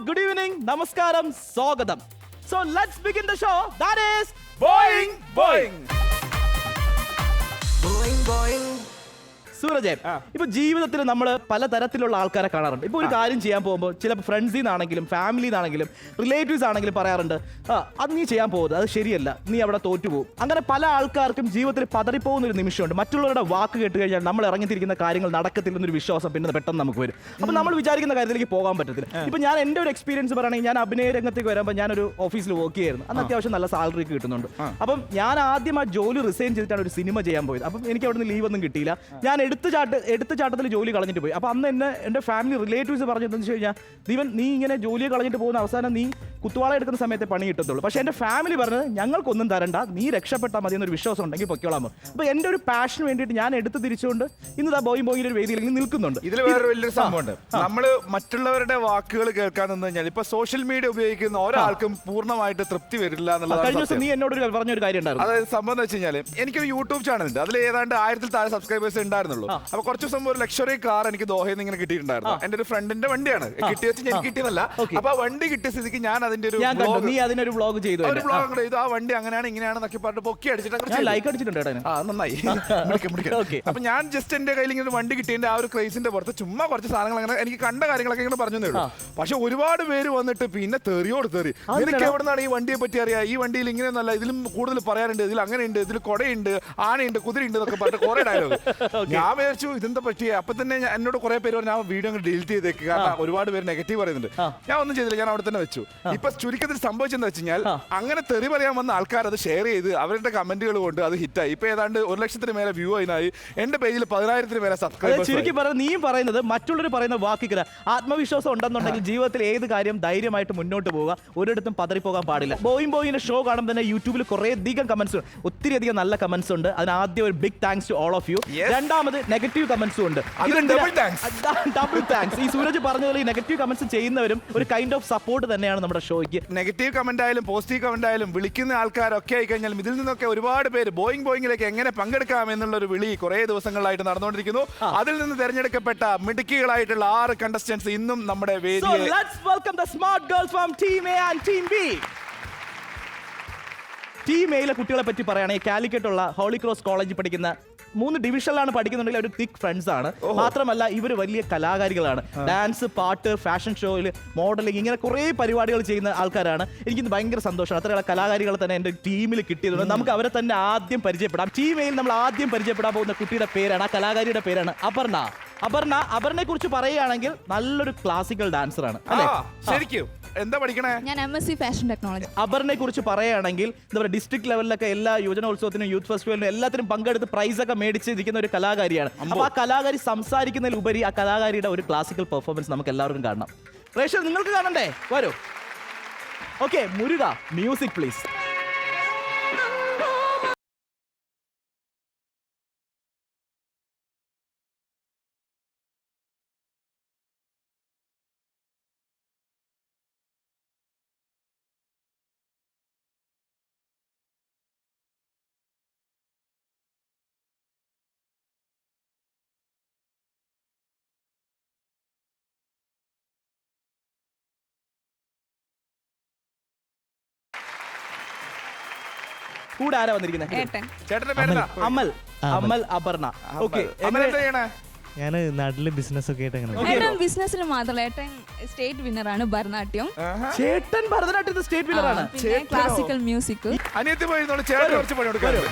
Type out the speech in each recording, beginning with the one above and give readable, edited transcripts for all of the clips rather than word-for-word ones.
good evening, namaskaram, swagadam. So let's begin the show. That is Boing Boing. Boing boing. Sooraj, ഇപ്പൊ ജീവിതത്തിൽ നമ്മൾ പലതരത്തിലുള്ള ആൾക്കാരെ കാണാറുണ്ട്. ഇപ്പൊ ഒരു കാര്യം ചെയ്യാൻ പോകുമ്പോൾ ചിലപ്പോൾ ഫ്രണ്ട്സിൽ നിന്നാണെങ്കിലും ഫാമിലിയിൽ നിന്നാണെങ്കിലും റിലേറ്റീവ്സ് ആണെങ്കിലും പറയാറുണ്ട്, അത് നീ ചെയ്യാൻ പോകുന്നത് അത് ശരിയല്ല, നീ അവിടെ തോറ്റുപോകും. അങ്ങനെ പല ആൾക്കാർക്കും ജീവിതത്തിൽ പതറിപ്പോകുന്ന ഒരു നിമിഷമുണ്ട്. മറ്റുള്ളവരുടെ വാക്ക് കേട്ട് കഴിഞ്ഞാൽ നമ്മൾ ഇറങ്ങിത്തിരിക്കുന്ന കാര്യങ്ങൾ നടക്കത്തില്ലെന്നൊരു വിശ്വാസം പിന്നെ പെട്ടെന്ന് നമുക്ക് വരും. അപ്പൊ നമ്മൾ വിചാരിക്കുന്ന കാര്യത്തിലേക്ക് പോകാൻ പറ്റത്തില്ല. ഇപ്പൊ ഞാൻ എൻ്റെ ഒരു എക്സ്പീരിയൻസ് പറയുകയാണെങ്കിൽ, ഞാൻ അഭിനയ രംഗത്തേക്ക് വരുമ്പോൾ ഞാനൊരു ഓഫീസിൽ വർക്ക് ചെയ്യായിരുന്നു. അന്ന് അത്യാവശ്യം നല്ല സാലറി കിട്ടുന്നുണ്ട്. അപ്പം ഞാൻ ആദ്യം ആ ജോലി റിസൈൻ ചെയ്തിട്ടാണ് ഒരു സിനിമ ചെയ്യാൻ പോയത്. അപ്പം എനിക്ക് അവിടെ നിന്ന് ലീവ് ഒന്നും കിട്ടിയില്ല. ഞാൻ എടുത്തുചാട്ടത്തിൽ ജോലി കളഞ്ഞിട്ട് പോയി. അപ്പോൾ അന്ന് എന്നെ എൻ്റെ ഫാമിലി റിലേറ്റീവ്സ് പറഞ്ഞതെന്ന് വെച്ച് കഴിഞ്ഞാൽ, ദീപൻ നീ ഇങ്ങനെ ജോലി കളഞ്ഞിട്ട് പോകുന്ന അവസാനം നീ കുത്തുവാള എടുക്കുന്ന സമയത്തെ പണി കിട്ടത്തുള്ളൂ. പക്ഷേ എൻ്റെ ഫാമിലി പറഞ്ഞത് ഞങ്ങൾക്കൊന്നും തരണ്ട, നീ രക്ഷപ്പെട്ടാൽ മതി എന്നൊരു വിശ്വാസം ഉണ്ടെങ്കിൽ പൊയ്ക്കോളാമോ. അപ്പോൾ എൻ്റെ ഒരു പാഷന് വേണ്ടിയിട്ട് ഞാൻ എടുത്ത് തിരിച്ചുകൊണ്ട് ഇന്ന് ബോയിങ് ഒരു വേദിയിൽ നിൽക്കുന്നുണ്ട്. ഇതിൽ വേറെ വലിയൊരു സംഭവമുണ്ട്. നമ്മൾ മറ്റുള്ളവരുടെ വാക്കുകൾ കേൾക്കാൻ നിന്ന് കഴിഞ്ഞാൽ ഇപ്പൊ സോഷ്യൽ മീഡിയ ഉപയോഗിക്കുന്ന ഒരാൾക്കും പൂർണ്ണമായിട്ട് തൃപ്തി വരില്ല എന്നുള്ളത്. കഴിഞ്ഞ ദിവസം നീ എന്നോട് പറഞ്ഞൊരു കാര്യം ഉണ്ടായിരുന്നു. അതായത് സംഭവം എന്ന് വെച്ച് കഴിഞ്ഞാൽ, എനിക്കൊരു യൂട്യൂബ് ചാനൽ ഉണ്ട്. അതിൽ ഏതാണ്ട് 1000-ൽ താഴെ സബ്സ്ക്രൈബേഴ്സ് ഉണ്ടായിരുന്നുള്ളൂ. അപ്പൊ കുറച്ച് ദിവസം ഒരു ലക്ഷറി കാർ എനിക്ക് ദോഹയിൽ നിന്ന് ഇങ്ങനെ കിട്ടിയിട്ടുണ്ടായിരുന്നു. എന്റെ ഒരു ഫ്രണ്ടിന്റെ വണ്ടിയാണ് കിട്ടിയ വെച്ച് എനിക്ക് കിട്ടിയതല്ല. അപ്പൊ ആ വണ്ടി കിട്ടിയ സ്ഥിതിക്ക് ഞാൻ അതിന്റെ ഒരു വ്ലോഗ് ചെയ്തു. ആ വണ്ടി അങ്ങനെയാണ് ഇങ്ങനെയാണെന്നൊക്കെ പറഞ്ഞ് പൊക്കി അടിച്ചിട്ട് ലൈക്ക് അടിച്ചിട്ടുണ്ട്. നന്നായി. അപ്പൊ ഞാൻ ജസ്റ്റ് എന്റെ കയ്യിൽ ഇങ്ങനെ ഒരു വണ്ടി കിട്ടിയതിന്റെ ആ ഒരു ക്രൈസിന്റെ പുറത്ത് ചുമ്മാ കുറച്ച് സാധനങ്ങൾ അങ്ങനെ എനിക്ക് കണ്ട കാര്യങ്ങളൊക്കെ ഇങ്ങനെ പറഞ്ഞു തരുള്ളൂ. പക്ഷെ ഒരുപാട് പേര് വന്നിട്ട് പിന്നെ തെറിയോട് തെറി, നിനക്ക് എവിടുന്നാണ് ഈ വണ്ടിയെ പറ്റി അറിയാം, ഈ വണ്ടിയിൽ ഇങ്ങനെയൊന്നല്ല, ഇതിലും കൂടുതൽ പറയാനുണ്ട്, ഇതിൽ അങ്ങനെയുണ്ട്, ഇതിൽ കൊടയുണ്ട്, ആനയുണ്ട്, കുതിരയുണ്ട് എന്നൊക്കെ പറഞ്ഞിട്ട് കുറെ ഡയലോഗ്. ഞാൻ വിചാരിച്ചു ഇതെന്താ പറ്റിയ. അപ്പൊ തന്നെ എന്നോട് കുറെ പേര് പറഞ്ഞു, ആ വീഡിയോ അങ്ങ് ഡിലീറ്റ് ചെയ്തേക്ക്, കാരണം ഒരുപാട് പേര് നെഗറ്റീവ് പറയുന്നുണ്ട്. ഞാൻ ഒന്നും ചെയ്തില്ല, ഞാൻ അവിടെ തന്നെ വെച്ചു. ഇപ്പൊ ചുരുക്കത്തിൽ സംഭവിച്ചെന്ന് വെച്ച് കഴിഞ്ഞാൽ, അങ്ങനെ തെറി പറയാൻ വന്ന ആൾക്കാർ അത് ഷെയർ ചെയ്ത് അവരുടെ കമന്റുകൾ കൊണ്ട് അത് ഹിറ്റായി. ഇപ്പൊ ഏതാണ്ട് 1,00,000 മേലെ വ്യൂ ആയി. എന്റെ പേജിൽ 10,000 മേലെ സബ്സ്ക്രൈബേഴ്സ്. ചുരുക്കി പറഞ്ഞ നീ പറയുന്നത് മറ്റുള്ളവർ പറയുന്ന വാക്കിക്കര ആത്മവിശ്വാസം ഉണ്ടെന്നുണ്ടെങ്കിൽ ജീവിതത്തിൽ ഏത് കാര്യം ധൈര്യമായിട്ട് മുന്നോട്ട് പോവുക, ഒരിടത്തും പതറിപ്പോകാൻ പാടില്ല. ബോയിങ്ങിന്റെ ഷോ കാണുമ്പോൾ തന്നെ യൂട്യൂബിൽ കുറേ അധികം കമന്റ്സ് ഉണ്ട്, ഒത്തിരി അധികം നല്ല കമന്റ്സ് ഉണ്ട്. അതിന് ആദ്യം ഒരു big thanks to all of you. രണ്ടാമത് നെഗറ്റീവ് കമന്റ്സും ഉണ്ട്. Double thanks. ഈ സൂരജ് പറഞ്ഞതുപോലെ ഈ നെഗറ്റീവ് കമന്റ്സ് ചെയ്യുന്നവരും ഒരു കൈൻഡ് ഓഫ് സപ്പോർട്ട് തന്നെയാണ് നമ്മുടെ ഷോയ്ക്ക്. നെഗറ്റീവ് കമന്റ് ആയാലും പോസിറ്റീവ് കമന്റ് ആയാലും വിളിക്കുന്ന ആൾക്കാരൊക്കെ ആയി കഴിഞ്ഞാൽ ഇതിൽ നിന്നൊക്കെ ഒരുപാട് പേര് ബോയിങ്ങിലേക്ക് എങ്ങനെ പങ്കെടുക്കാം എന്നുള്ള ഒരു വിളി കുറെ ദിവസങ്ങളായിട്ട് നടന്നുകൊണ്ടിരിക്കുന്നു. അതിൽ നിന്ന് തെരഞ്ഞെടുക്കപ്പെട്ട മിടുക്കികളായിട്ടുള്ള 6 കണ്ടസ്റ്റന്റ്സ് ഇന്നും നമ്മുടെ വേദിയിൽ. So let's welcome the smart girls from Team A and Team B. Team എയിലെ കുട്ടികളെ പറ്റി പറയുകയാണെങ്കിൽ, കാലിക്കറ്റുള്ള ഹോളി ക്രോസ് കോളേജിൽ പഠിക്കുന്ന 3 ഡിവിഷനിലാണ് പഠിക്കുന്നുണ്ടെങ്കിൽ അവർ തിക് ഫ്രണ്ട്സ് ആണ്. മാത്രമല്ല ഇവർ വലിയ കലാകാരികളാണ്. ഡാൻസ്, പാട്ട്, ഫാഷൻ ഷോയിൽ മോഡലിംഗ്, ഇങ്ങനെ കുറേ പരിപാടികൾ ചെയ്യുന്ന ആൾക്കാരാണ്. എനിക്കിന്ന് ഭയങ്കര സന്തോഷമാണ് അത്രയുള്ള കലാകാരികളെ തന്നെ എൻ്റെ ടീമിൽ കിട്ടിയതുകൊണ്ട്. നമുക്ക് അവരെ തന്നെ ആദ്യം പരിചയപ്പെടാം. ടീം എയിൽ നമ്മൾ ആദ്യം പരിചയപ്പെടാൻ പോകുന്ന കുട്ടിയുടെ പേരാണ്, ആ കലാകാരിയുടെ പേരാണ് അപർണ. അപർണയെ കുറിച്ച് പറയുകയാണെങ്കിൽ നല്ലൊരു ക്ലാസിക്കൽ ഡാൻസർ ആണ്. ശരിക്കും എന്താ പഠിക്കണേ? ഞാൻ MSc ഫാഷൻ ടെക്നോളജി. അപർണയെ കുറിച്ച് പറയുകയാണെങ്കിൽ എന്താ പറയുക, ഡിസ്ട്രിക്ട് ലെവലിലൊക്കെ എല്ലാ യുവജനോത്സവത്തിനും യൂത്ത് ഫെസ്റ്റിവലിനും എല്ലാത്തിനും പങ്കെടുത്ത് പ്രൈസൊക്കെ മേടിച്ചിരിക്കുന്ന ഒരു കലാകാരിയാണ്. അപ്പോൾ ആ കലാകാരി സംസാരിക്കുന്നതിലുപരി ആ കലാകാരിയുടെ ഒരു ക്ലാസിക്കൽ പെർഫോമൻസ് നമുക്ക് എല്ലാവർക്കും കാണണം. പ്രേക്ഷകർ നിങ്ങൾക്ക് കാണണ്ടേ? വരൂ. ഓക്കെ, മുരുക മ്യൂസിക് പ്ലീസ്. കൂടെ ആരാ വന്നിരിക്കുന്നത്? ചേട്ടന്റെ പേരെന്താ? അമൽ അപർണ. ഓക്കെ, ഞാൻ നാട്ടില് ബിസിനസ് ഒക്കെ ആയിട്ട് ബിസിനസ്സിൽ മാത്രമല്ല, ഏട്ടൻ സ്റ്റേറ്റ് വിന്നർ ആണ് ഭരതനാട്യം. ചേട്ടൻ ഭരതനാട്യത്തിൽ സ്റ്റേറ്റ് വിന്നർ ആണ്. Classical music. അനിയത്തി പോയി ചേട്ടൻ കുറച്ച് പണി കൊടുക്കാറുണ്ട്.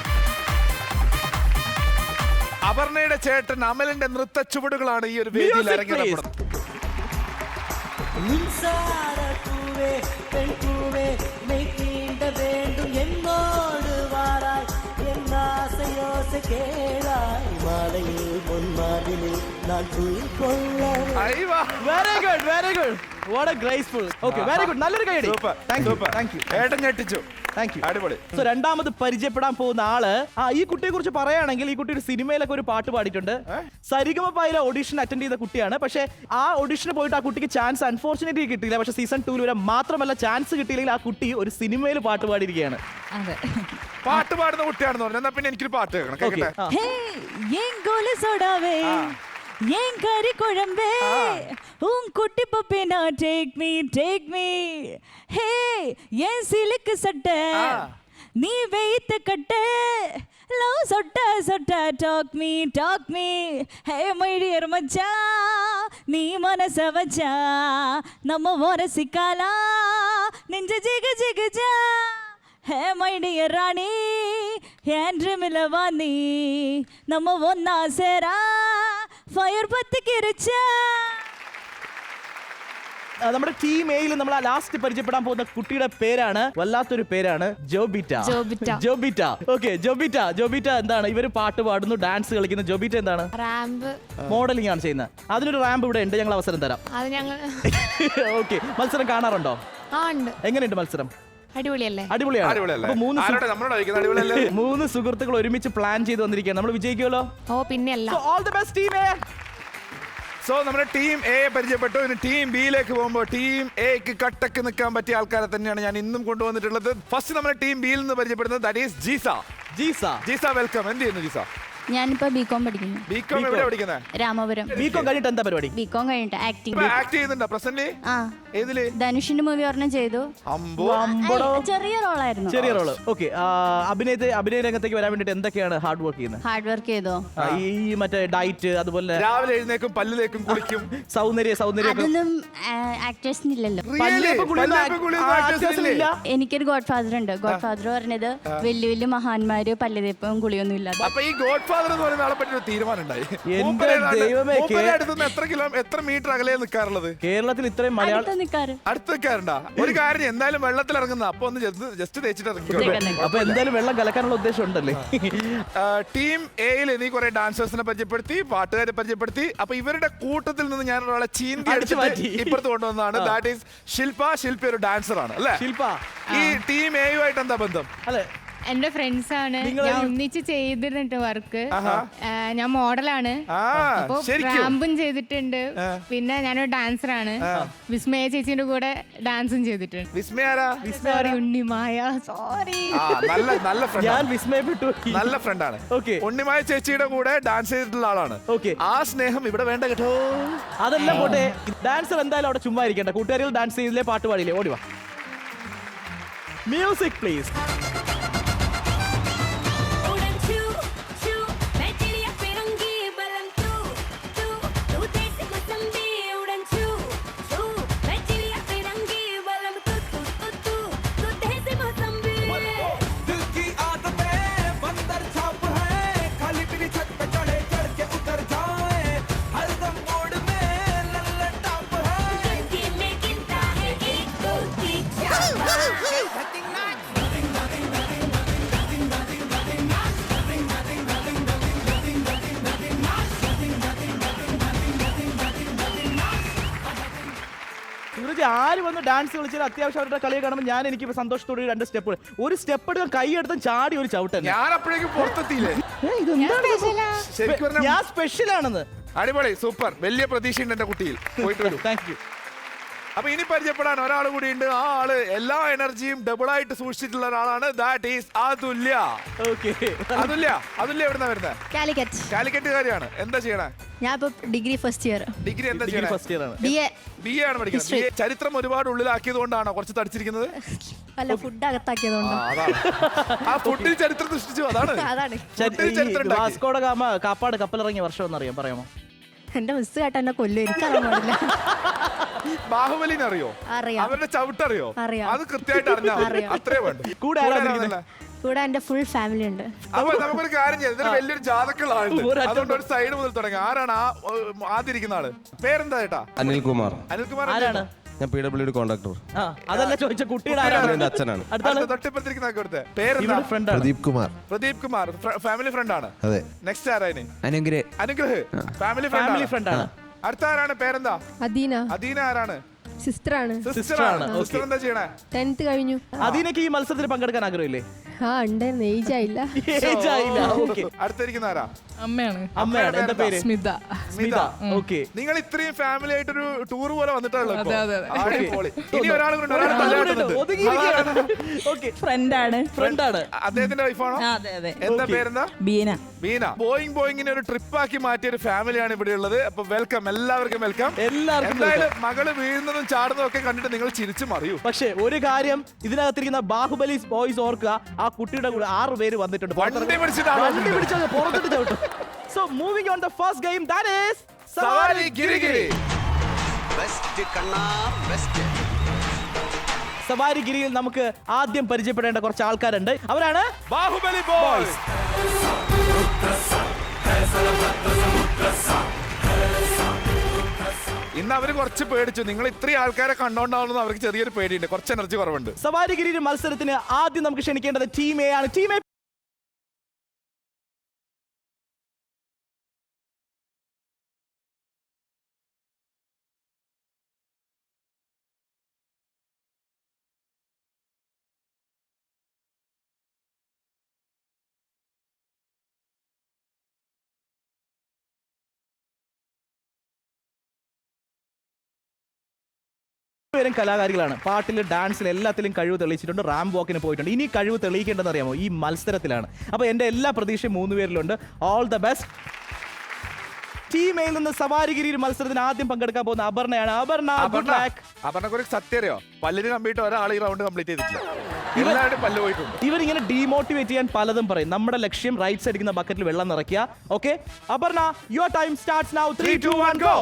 അപർണയുടെ ചേട്ടൻ അമലിന്റെ നൃത്ത ചുവടുകളാണ് ഈ ഒരു വേദിയിൽ ഇറങ്ങിയത്. Very good, very good. What a graceful. Okay, very good. നല്ലൊരു കൈയടി. Thank you. ഏട്ടൻ ഞെട്ടിച്ചു. Thank you. അടിപൊളി. സോ രണ്ടാമത് പരിചയപ്പെടാൻ പോകുന്ന ആള്, ഈ കുട്ടിയെ കുറിച്ച് പറയുകയാണെങ്കിൽ, ഈ കുട്ടി ഒരു സിനിമയിലൊക്കെ ഒരു പാട്ട് പാടിയിട്ടുണ്ട്. സരിഗമപയിലെ ഓഡിഷൻ അറ്റൻഡ് ചെയ്ത കുട്ടിയാണ്. പക്ഷേ ആ ഓഡിഷന് പോയിട്ട് ആ കുട്ടിക്ക് ചാൻസ് അൺഫോർച്ചുനേറ്റ്ലി കിട്ടിയില്ല. പക്ഷേ സീസൺ 2 വരെ മാത്രമല്ല, ചാൻസ് കിട്ടിയില്ലെങ്കിൽ ആ കുട്ടി ഒരു സിനിമയിൽ പാട്ട് പാടിയിരിക്കുകയാണ്. പാട്ട് പാടുന്ന കുട്ടിയാണെന്ന് പറഞ്ഞു. എന്നാ പിന്നെ എനിക്കൊരു പാട്ട് കേൾക്കണം. ஏன் கறி குழம்பே உன் குட்டி பப்பினா டேக் மீ ஹே ஏன் சிலுக்கு சட்டை நீ வெயித்து கட்ட லவ் சொட்ட talk me hey my dear மச்சான் நீ மனச வச்சா நம்ம ஓரசிக்காலா நெஞ்ச ஜிகஜா ಹೇ ಮೈ ಡಿಯರ್ ರಾಣಿ ಏನ್ರಿ ಮಿಲವಾನಿ ನಮ್ಮ ಒನ್ನ ಸೇರ ಫೈರ್ ಬತ್ತಿಕಿರಿച്ച നമ്മുടെ ടീം എയിൽ നമ്മൾ ലാസ്റ്റ് പരിചയപ്പെടാൻ പോകുന്ന കുട്ടിയുടെ പേരാണ് വല്ലാത്തൊരു പേരാണ് ജോബിറ്റ. ഓക്കെ, ജോബിറ്റ എന്താണ്? ഇവര് പാട്ട് പാടുന്നു, ഡാൻസ് കളിക്കുന്നു. ജോബിറ്റ എന്താണ്? റാമ്പ് മോഡലിംഗ് ആണ് ചെയ്യുന്നത്. അതിനൊരു റാമ്പ് ഇവിടെ ഉണ്ട്, ഞങ്ങൾ അവസരം തരാം. അത് ഞങ്ങൾ ഓക്കെ, മത്സരം കാണാറുണ്ടോ? ഉണ്ട്. എങ്ങനെയുണ്ട് മത്സരം? അടിപൊളിയല്ലേ? അടിപൊളിയാണ്. അപ്പൊ നമ്മളോട് മൂന്ന് സുഹൃത്തുക്കൾ ഒരുമിച്ച് പ്ലാൻ ചെയ്ത് വന്നിരിക്കുകയാണ്. നമ്മൾ വിജയിക്കുമല്ലോ? ഓ പിന്നെയല്ല. All the best team A. So നമ്മുടെ ടീം എ പരിചയപ്പെട്ടു. ഇനി ടീം ബിയിലേക്ക് പോകുമ്പോൾ ടീം എക്ക് കട്ടക്ക് നിൽക്കാൻ പറ്റിയ ആൾക്കാരെ തന്നെയാണ് ഞാൻ ഇന്നും കൊണ്ടുവന്നിട്ടുള്ളത്. ഫസ്റ്റ് നമ്മുടെ ടീം ബിയിൽ നിന്ന് പരിചയപ്പെടുന്നത് ദാറ്റ് ഈസ് ജീസ. വെൽക്കം. എന്ത് ചെയ്യുന്നു ജീസ? ഞാനിപ്പോ ബികോം പഠിക്കുന്നു. ബികോം എവിടെ പഠിക്കുന്നത്? രാമപുരം. ബികോം കഴിഞ്ഞിട്ട് എന്താ പരിപാടി? ബികോം കഴിഞ്ഞിട്ട് ആക്ടിംഗ്. ആക്ട് ചെയ്യുന്നുണ്ടോ പ്രസന്റ്ലി? ആ, ഏതില്? ധനുഷിന്റെ മൂവി ഒരെണ്ണം ചെയ്തു. അമ്പോ. ചെറിയ റോളായിരുന്നു. ചെറിയ റോള്. ഓക്കെ, അഭിനയ രംഗത്തേക്ക് വരാൻ വേണ്ടിട്ട് എന്തൊക്കെയാണ് ഹാർഡ് വർക്ക് ചെയ്യുന്നത്? ഹാർഡ് വർക്ക് ചെയ്തോ? ഈ മറ്റേ ഡയറ്റ്, അതുപോലെ രാവിലെ എഴുന്നേക്കും, പല്ലിലേക്കും കുളിക്കും. സൗന്ദര്യം അതൊന്നും ആക്ടേഴ്സിന് ഇല്ലല്ലോ. എനിക്കൊരു ഗോഡ് ഫാദർ ഉണ്ട്. ഗോഡ് ഫാദർ പറഞ്ഞത് വലിയ വലിയ മഹാന്മാര് പല്ലുതേപ്പും കുളിയൊന്നും ഇല്ലാതെ. അപ്പൊ ഈ ഗോഡ് ഫാദർ എന്ന് പറയുന്ന ആളെ പറ്റി ഒരു തീരുമാനം ഉണ്ടായി. ദൈവമേ, എത്ര മീറ്റർ അകലെ നിൽക്കാറുള്ളത്? കേരളത്തിൽ ഇത്രയും മലയാളം നിൽക്കാറ് അടുത്ത് നിൽക്കാറുണ്ടാ? ഒരു കാര്യം, എന്തായാലും വെള്ളത്തിൽ ഇറങ്ങുന്ന അപ്പൊ ഒന്ന് ജസ്റ്റ് തേച്ചിട്ട് ഇറങ്ങി. അപ്പൊ എന്തായാലും വെള്ളം കലക്കാനുള്ള ഉദ്ദേശം ഉണ്ടല്ലേ? ടീം എയിൽ നീ കുറെ ഡാൻസേഴ്സിനെ പരിചയപ്പെടുത്തി, പാട്ടുകാരെ പരിചയപ്പെടുത്തി. അപ്പൊ ഇവരുടെ കൂട്ടത്തിൽ നിന്ന് ഞാൻ ഒരാളെ ചീന്തി അടിച്ച് മാറ്റി ഇപ്പുറത്ത് കൊണ്ടുവന്നതാണ്. ദാറ്റ് ഈസ് ശില്പ ഒരു ഡാൻസർ ആണ് അല്ലേ? ശില്പ ഈ ടീം എയുമായിട്ട് എന്താ ബന്ധം? അല്ലെ, എന്റെ ഫ്രണ്ട്സ് ആണ്. ഞാൻ ഒന്നിച്ച് ചെയ്തിട്ടുണ്ട് വർക്ക്. ഞാൻ മോഡലാണ്. അപ്പൊ റാമ്പും ചെയ്തിട്ടുണ്ട്. പിന്നെ ഞാനൊരു ഡാൻസറാണ്. വിസ്മയ ചേച്ചിന്റെ കൂടെ ഡാൻസും ചെയ്തിട്ടുണ്ട്. Sorry Unnimaya, sorry. നല്ല ഞാൻ വിസ്മയപ്പെട്ടു. നല്ല ഫ്രണ്ടാണ്. ഓക്കെ, ഉണ്ണിമായ ചേച്ചിയുടെ കൂടെ ഡാൻസ് ചെയ്തിട്ടുള്ള ആളാണ്. ഓക്കെ, ആ സ്നേഹം ഇവിടെ വേണ്ട കേട്ടോ. അതെല്ലാം പോട്ടെ, ഡാൻസർ എന്തായാലും അവിടെ ചുമ്മാ ഇരിക്കണ്ട. കൂട്ടുകാരികൾ ഡാൻസ് ചെയ്തില്ലേ, പാട്ട് പാടിയില്ലേ? ഓടിവാ. Music please. ആര് വന്ന് ഡാൻസ് കളിച്ചാൽ അത്യാവശ്യം അവരുടെ കളിയെ കാണുമ്പോൾ ഞാൻ എനിക്ക് സന്തോഷത്തോടെ രണ്ട് സ്റ്റെപ്പ്, ഒരു സ്റ്റെപ്പ് എടുക്കാൻ കൈ എടുത്തും ചാടി ഒരു ചവിട്ടൻ. ഞാൻ അപ്പോഴേക്കും പുറത്തെത്തിയില്ലേ? ഞാൻ സ്പെഷ്യൽ ആണെന്ന്. അടിപൊളി, സൂപ്പർ. വലിയ പ്രതീക്ഷയുണ്ട് എന്റെ കുട്ടിയിൽ. പോയിട്ട് വരും. Thank you. അപ്പൊ ഇനി പരിചയപ്പെടാൻ ഒരാൾ കൂടി ഉണ്ട്. ആ ആള് എല്ലാ എനർജിയും ഡബിൾ ആയിട്ട് സൂക്ഷിച്ചിട്ടുള്ള ഒരാളാണ്. ദാറ്റ് ഈസ് അതുല്യ. അതുല്യ എവിടുന്നാ വരുന്നത്? കാലിക്കറ്റുകാരിയാണ്. എന്താ ചെയ്യണേ? ഞാൻ ഇപ്പൊ ഡിഗ്രി ഫസ്റ്റ് ഇയർ. ഡിഗ്രി എന്താ ചെയ്യണേ? ഫസ്റ്റ് ഇയർ ആണ്. ബി എ ആണ് പഠിക്കുന്നത്. ചരിത്രം ഒരുപാട് ഉള്ളിലാക്കിയത് കൊണ്ടാണോ കുറച്ച് തടിച്ചിരിക്കുന്നത്? അല്ല, ഫുഡ് അകത്താക്കിയതുകൊണ്ട്. ആ ഫുഡിൽ ചരിത്രം സൃഷ്ടിച്ചു. അതാണ് വാസ്കോഡ ഗാമ കാപ്പാട് കപ്പലിറങ്ങിയ വർഷം എന്നറിയാം, പറയാമോ? എന്റെ മിസ് കേട്ട എന്നെ കൊല്ലും, എനിക്കറിയാൻ പാടില്ല. ബാഹുബലിനെ അറിയോ? അറിയാം. അവരുടെ ചവിട്ടറിയോ? അറിയാം. അത് കൃത്യമായിട്ട് അറിഞ്ഞാൽ അത്രേ വേണ്ട. കൂടെ എന്റെ ഫുൾ ഫാമിലി ഉണ്ട്. അപ്പൊ നമുക്കൊരു കാര്യം ചെയ്യാം. ഇതിന് വലിയൊരു ജാതക്കുള്ള അതുകൊണ്ട് ഒരു സൈഡ് മുതൽ തുടങ്ങി. ആരാണ് ആദ്യം ഇരിക്കുന്ന ആള്? പേരെന്താ ചേട്ടാ? അനിൽകുമാർ. ആരാണ്? ഞാൻ PWD കോൺട്രാക്ടർ. അതല്ല ചോദിച്ച കുട്ടിയുടെ എന്റെ അച്ഛനാണ്. തൊട്ടിപ്പത്തിരിക്കുന്ന പേരെന്താ? പ്രദീപ് കുമാർ. ഫാമിലി ഫ്രണ്ട് ആണ്. അതെ. നെക്സ്റ്റ് ആരാണ്? അനുഗ്രഹ്. ഫാമിലി ഫ്രണ്ട് ആണ്. അടുത്ത ആരാണ്? പേരെന്താ? അദീന. ആരാണ്? സിസ്റ്റർ ആണ്. സിസ്റ്റർ എന്താ ചെയ്യണേ? 10th കഴിഞ്ഞു. അതിനൊക്കെ ഈ മത്സരത്തിൽ പങ്കെടുക്കാൻ ആഗ്രഹമില്ലേ? ഉണ്ടായിരുന്നു, ഏജ് ആയില്ല. Age ആയില്ല. Okay. അടുത്തിരിക്കുന്ന ആരാ? അമ്മയാണ്. അമ്മയാണ്. എന്താ പേര്? സ്മിത. സ്മിത. ഓക്കെ. നിങ്ങൾ ഇത്രയും ഫാമിലി ആയിട്ടൊരു ടൂർ പോലെ വന്നിട്ടുള്ളൂ ഇപ്പൊ. അതെ. അടിപൊളി. ഇനി ഒരാളും കൂടെ ഒരാൾ ഓക്കെ. ഫ്രണ്ടാണ്. ഫ്രണ്ടാണ്. അദ്ദേഹത്തിന്റെ വൈഫാണോ? അതെ. എന്താ പേരെന്താ? ബീന. ബീന. ബോയിങ്ങിനെ ഒരു ട്രിപ്പ് ആക്കി മാറ്റിയ ഒരു ഫാമിലിയാണ് ഇവിടെ ഉള്ളത്. അപ്പൊ വെൽക്കം, എല്ലാവർക്കും വെൽക്കം. എന്തായാലും മകള് വീഴുന്നതും ചാടുന്നതും ഒക്കെ കണ്ടിട്ട് നിങ്ങൾ ചിരിച്ചു മറിയൂ. പക്ഷേ ഒരു കാര്യം, ഇതിനകത്തിരിക്കുന്ന ബാഹുബലി ബോയ്സ് ഓർക്കുക, ആ കുട്ടിയുടെ കൂടെ 6 പേര് വന്നിട്ടുണ്ട്. വണ്ടി പിടിച്ചിട്ട് പുറത്തിട്ട് ചവിട്ടും. So moving on the first game, that is സവാരി ഗിരിഗിരി. സവാരി ഗിരിയിൽ നമുക്ക് ആദ്യം പരിചയപ്പെടേണ്ട കുറച്ച് ആൾക്കാരുണ്ട്. അവരാണ് ബാഹുബലി ബോയ്സ്. ഇന്ന് അവര് കുറച്ച് പേടിച്ചു. നിങ്ങൾ ഇത്രയും ആൾക്കാരെ കണ്ടോണ്ടാവുന്നത് അവർക്ക് ചെറിയൊരു പേടിയുണ്ട്, കുറച്ച് എനർജി കുറവുണ്ട്. സവാരി ഗിരി മത്സരത്തിന് ആദ്യം നമുക്ക് ക്ഷണിക്കേണ്ടത് ടീം എ ആണ്. ടീം എ പേരും കലാകാരികളാണ്. പാട്ടിൽ, ഡാൻസിൽ, എല്ലാത്തിലും കഴിവ് തെളിയിച്ചിട്ടുണ്ട്. റാം വാക്കിന് പോയിട്ടുണ്ട്. ഇനി കഴിവ് തെളിയിക്കേണ്ടതെന്ന് അറിയാമോ? ഈ മത്സരത്തിലാണ്. അപ്പോൾ എൻ്റെ എല്ലാ പ്രതീക്ഷയും 3 പേരിലുണ്ട്. All the best. ടീം എയിൽ നിന്ന് സവാരിഗിരി മത്സരത്തിന് ആദ്യം പങ്കെടുക്കാൻ പോകുന്ന അപർണയാണ്. അപർണക്ക് സത്യം അറിയോ? പല്ലിന് കമ്പിയിട്ട് ഒരാൾ ഈ റൗണ്ട് കംപ്ലീറ്റ് ചെയ്തിട്ടില്ല. എല്ലാവരും പല്ല് പോയിട്ടുണ്ട്. ഇവരിങ്ങനെ ഡീമോട്ടിവേറ്റ് ചെയ്യാൻ പലതും പറയും. നമ്മുടെ ലക്ഷ്യം റൈറ്റ് സൈഡിൽ ബക്കറ്റിൽ വെള്ളം നിറയ്ക്കുക. Okay Aparna, your time starts now. 3, 2, 1 go.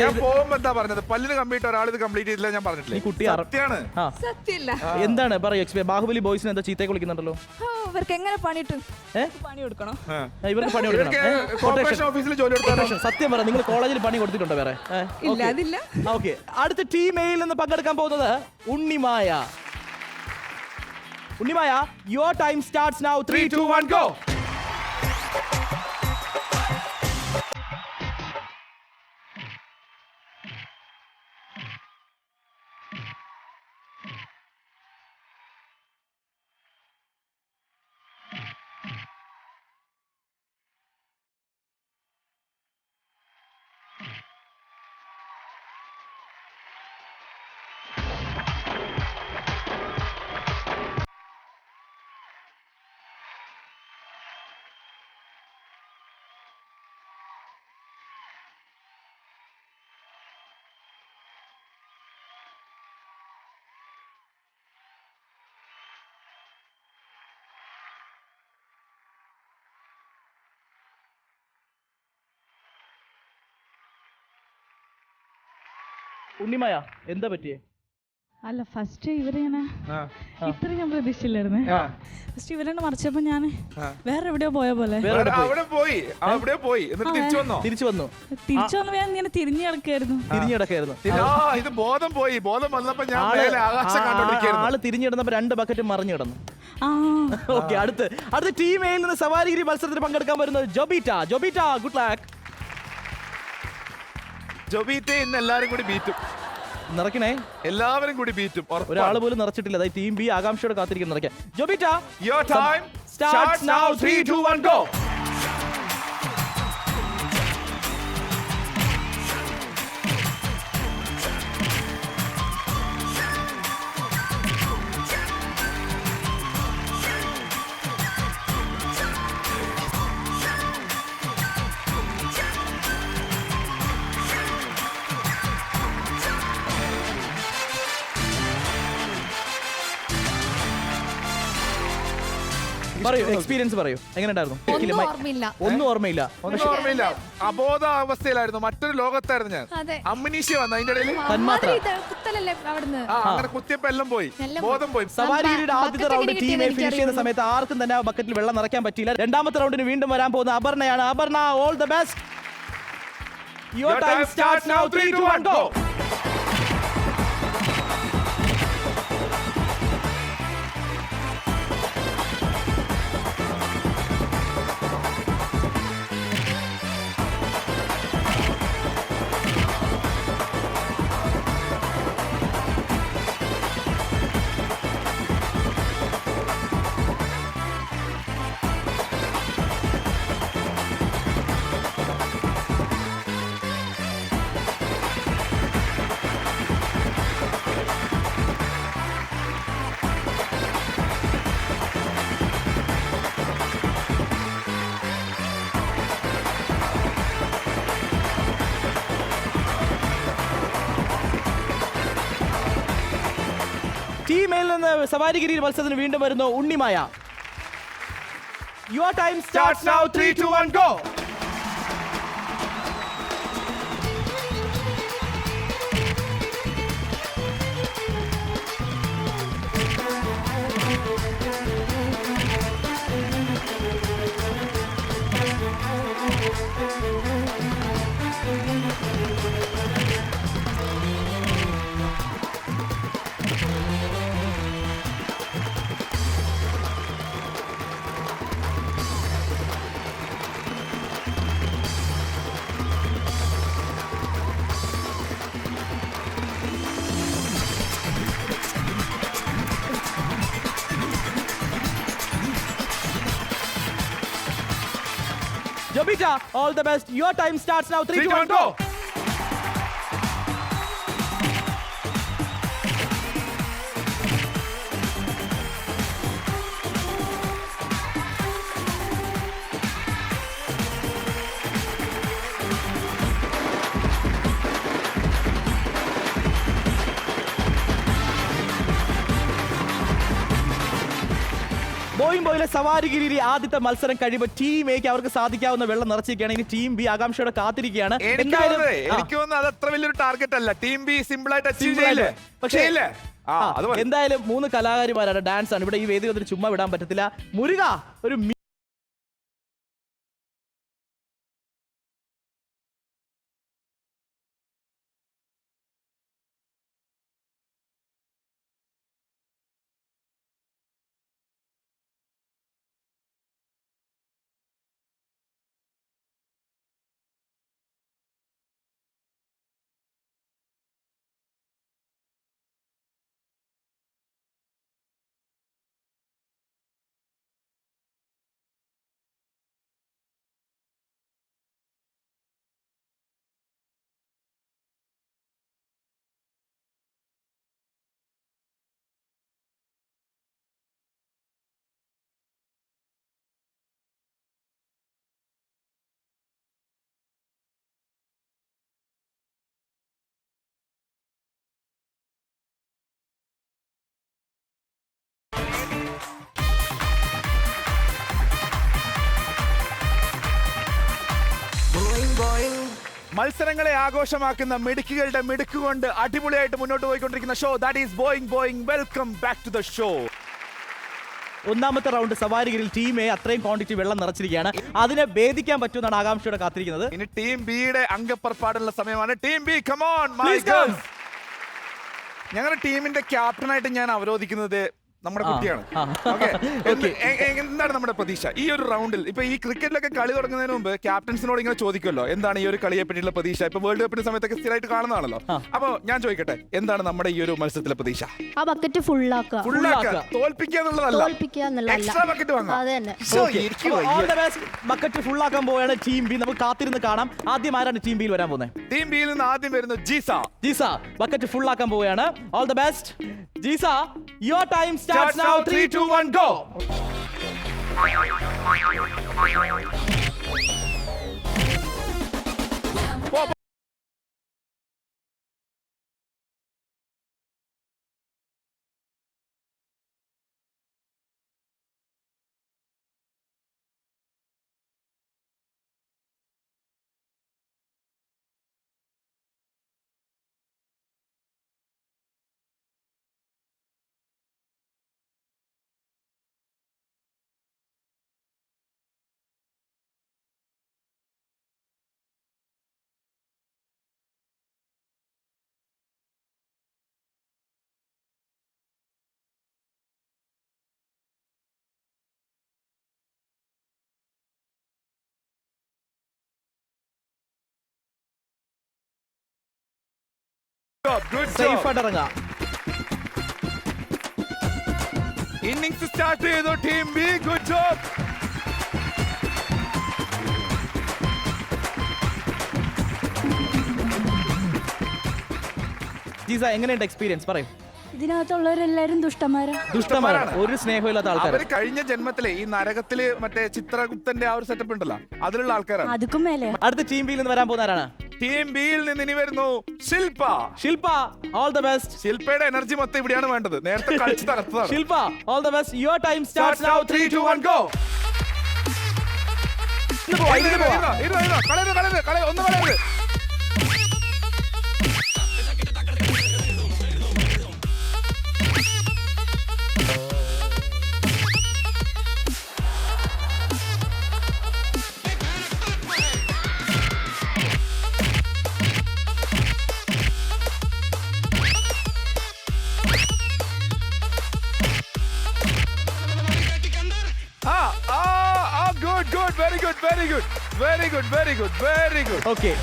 ഞാൻ പോകുമ്പോ എന്താ പറഞ്ഞത്? പല്ലിന് കമ്പ്ലീറ്റ് ഒരാൾ ഇത് കംപ്ലീറ്റ് ചെയ്തില്ല ഞാൻ പറഞ്ഞിട്ടില്ല. ഈ കുട്ടി സത്യാണ്. സത്യമില്ല. എന്താണ് പറയൂ? ബാഹുബലി ബോയ്സിന് എന്താ ചീത്തയെ വിളിക്കുന്നുണ്ടല്ലോ? അവർക്ക് എങ്ങനെ പണി കൊടുക്കണം? ഇവർക്ക് പണി കൊടുക്കണം. കോർപ്പറേഷൻ ഓഫീസിൽ ജോലി കൊടുത്താലോ? സത്യം പറ, നിങ്ങൾ കോളേജിൽ പണി കൊടുത്തിട്ടുണ്ടോ വേറെ? ഇല്ല, അതില്ല. ഓക്കെ, അടുത്ത ടീം എയിൽ നിന്ന് പങ്കെടുക്കാൻ പോകുന്നത് Unnimaya. Unnimaya, your time starts now. 3, 2, 1 go. Unnimaya, എന്താ പറ്റിയേ? അല്ല, ഫസ്റ്റ് ഇവരിങ്ങനെ ഇത്ര ഞാൻ പ്രതീക്ഷിച്ചില്ലായിരുന്നേ. ഫസ്റ്റ് ഇവരെന്നെ മറിച്ചപ്പോ ഞാൻ വേറെ എവിടെയോ പോയ പോലെ അവിടെ പോയി എന്നിട്ട് തിരിച്ചു വന്നു. തിരിച്ചു വന്നപ്പോ ഞാൻ ഇങ്ങനെ തിരിഞ്ഞു കിടക്കായിരുന്നു. ഇത് ബോധം പോയി. ബോധം വന്നപ്പോ ഞാൻ ആകാശം കണ്ടോണ്ടിരിക്കുകയായിരുന്നു. ആള് തിരിഞ്ഞിടുന്നപ്പോ 2 ബക്കറ്റ് മറിഞ്ഞു കിടന്നു. ഓക്കെ, അടുത്ത ടീം എയിൽ നിന്ന് സവാരിഗിരി മത്സരത്തിൽ പങ്കെടുക്കാൻ വരുന്നത് ജോബീറ്റ. Good luck. ജോബീറ്റെ ഇന്ന് എല്ലാരും കൂടി ബീറ്റും. നിറയ്ക്കണേ, എല്ലാവരും കൂടി ബീറ്റും. ഒരാൾ പോലും നിറച്ചിട്ടില്ല. അതായത് ടീം ബി ആകാംക്ഷയോടെ കാത്തിരിക്കുന്നു നിറയ്ക്കാൻ. Jobeeta, your time starts now. 3, 2, 1, go. പറയൂ, എക്സ്പീരിയൻസ് പറയൂ, എങ്ങനെ ഉണ്ടായിരുന്നു? ഒന്നും ഓർമ്മയില്ല. ഒന്നും ഓർമ്മയില്ല. ഒന്നും ഓർമ്മയില്ല. അബോധാവസ്ഥയിലായിരുന്നു, മറ്റൊരു ലോകത്തായിരുന്നു ഞാൻ. അതെ. അമ്മിനീഷ്യ വന്ന അതിന്റെ ഇടയിൽ തന്മാത്ര. കുത്തലല്ലേ അവിടുന്ന്. അങ്ങനെ കുത്തിയപ്പോ എല്ലാം പോയി, ബോധം പോയി. സവാരിയുടെ ആദ്യത്തെ റൗണ്ട് ടീം എ ഫിനിഷ് ചെയ്യുന്ന സമയത്ത് ആർക്കും തന്നെ ബക്കറ്റിൽ വെള്ളം നിറയ്ക്കാൻ പറ്റിയില്ല. രണ്ടാമത്തെ റൗണ്ടിന് വീണ്ടും വരാൻ പോകുന്ന അപർണയാണ്. Aparna, all the best. Your time starts now. 3, 2, 1, go. ടീമിൽ നിന്ന് സവാരിഗിരി മത്സരത്തിന് വീണ്ടും വരുന്നു Unnimaya. Your time starts now. 3, 2, 1, go. Jobita, all the best. Your time starts now. 3, 2, 1, go. Boeing ബോയിലെ സവാരിഗിരി ആദ്യത്തെ മത്സരം കഴിയുമ്പോൾ ടീം എക്ക് അവർക്ക് സാധിക്കാവുന്ന വെള്ളം നിറച്ചിരിക്കുകയാണ്. ഇനി ടീം ബി ആകാംക്ഷയോടെ കാത്തിരിക്കുകയാണ്. എനിക്ക് തോന്നുന്നു അത് അത്ര വലിയൊരു ടാർഗറ്റ് അല്ല. ടീം ബി സിമ്പിൾ ആയിട്ട് അച്ചീവ് ചെയ്യില്ലേ? പക്ഷേ എന്തായാലും 3 കലാകാരിമാരാണ്. ഡാൻസ് ആണ് ഇവിടെ. ഈ വേദി ഒന്നും ചുമ്മാ വിടാൻ പറ്റത്തില്ല. മുരുക ഒരു മത്സരങ്ങളെ ആഘോഷമാക്കുന്ന മിടുക്കുകളുടെ മിടുക്ക് കൊണ്ട് അടിപൊളിയായിട്ട് മുന്നോട്ട് പോയിക്കൊണ്ടിരിക്കുന്ന show that is Boing. Welcome back to the show. ഒന്നാമത്തെ റൗണ്ട് സവാരിഗിരിൽ ടീം എ അത്രയും ക്വാണ്ടിറ്റി വെള്ളം നിറച്ചിരിക്കുകയാണ്. അതിനെ ഭേദിക്കാൻ പറ്റുമെന്നാണ് ആകാംക്ഷയോടെ കാത്തിരിക്കുന്നത്. ഇനി ടീം ബിയുടെ അംഗപ്പുറപ്പാടുള്ള സമയമാണ്. Team B, come on my girls. ഞങ്ങളുടെ ടീമിന്റെ ക്യാപ്റ്റനായിട്ട് ഞാൻ അവരോധിക്കുന്നത് നമ്മുടെ കുട്ടിയാണ്. Okay. എന്താണ് നമ്മുടെ പ്രതീക്ഷ ഈ ഒരു റൗണ്ടിൽ? ഇപ്പൊ ഈ ക്രിക്കറ്റിലൊക്കെ കളി തുടങ്ങുന്നതിന് മുമ്പ് ക്യാപ്റ്റൻസിനോട് ഇങ്ങനെ ചോദിക്കുമല്ലോ, എന്താണ് ഈ ഒരു കളിയെ പറ്റിയുള്ള പ്രതീക്ഷ? ഇപ്പൊ വേൾഡ് കപ്പിന്റെ സമയത്തൊക്കെ സ്ഥിരമായിട്ട് കാണുന്നതാണല്ലോ. അപ്പൊ ഞാൻ ചോദിക്കട്ടെ, എന്താണ് നമ്മുടെ ഈ ഒരു മത്സരത്തിലെ പ്രതീക്ഷ? ആ ബക്കറ്റ് ഫുള്ളാക്കുക, തോൽപ്പിക്കുക എന്നുള്ളതല്ല, എക്സ്ട്രാ ബക്കറ്റ് വാങ്ങാം. ബക്കറ്റ് ഫുള്ളാക്കാൻ പോവുകയാണ് ടീം ബി. നമുക്ക് കാത്തിരുന്ന് കാണാം. ആദ്യം ആരാണ് ടീം ബിയിൽ വരാൻ പോകുന്നത്? ടീം ബിയിൽ നിന്ന് ആദ്യം വരുന്നത് ജീസ ബക്കറ്റ് ഫുള്ളാക്കാൻ പോവുകയാണ്. All the best Jeesa. Your time starts now. 3 2 1 go. Safe ആയിട്ട് ഇറങ്ങാം. ഇന്നിംഗ്സ് സ്റ്റാർട്ട് ചെയ്തു team B. Good job. Jeesa, എങ്ങനെയുണ്ട് എക്സ്പീരിയൻസ്? പറയൂ. ഇതിനകത്തുള്ളവരെല്ലാരും ദുഷ്ടന്മാരാണ്, ഒരു സ്നേഹമില്ലാത്ത ആൾക്കാർ. അവര് കഴിഞ്ഞ ജന്മത്തിലെ ഈ നരകത്തില് മറ്റേ ചിത്രഗുപ്തന്റെ ആ ഒരു സെറ്റപ്പ് ഉണ്ടല്ലോ, അതിലുള്ള ആൾക്കാരാണ്. അതുക്കും മേലെ. അടുത്ത ടീം ബിയിൽ നിന്ന് വരാൻ പോകുന്നവരാണ്? ടീം ബിയിൽ നിന്ന് ഇനി വരുന്നു ശില്പ. All the best. ശില്പയുടെ എനർജി മൊത്തം ഇവിടെയാണ് വേണ്ടത്. നേരത്തെ കളിച്ച് തകർത്തതാണ്. Shilpa, all the best. Your time starts now. 3 2 1 go. ഒന്ന് കളയരുത്. Very good. Okay.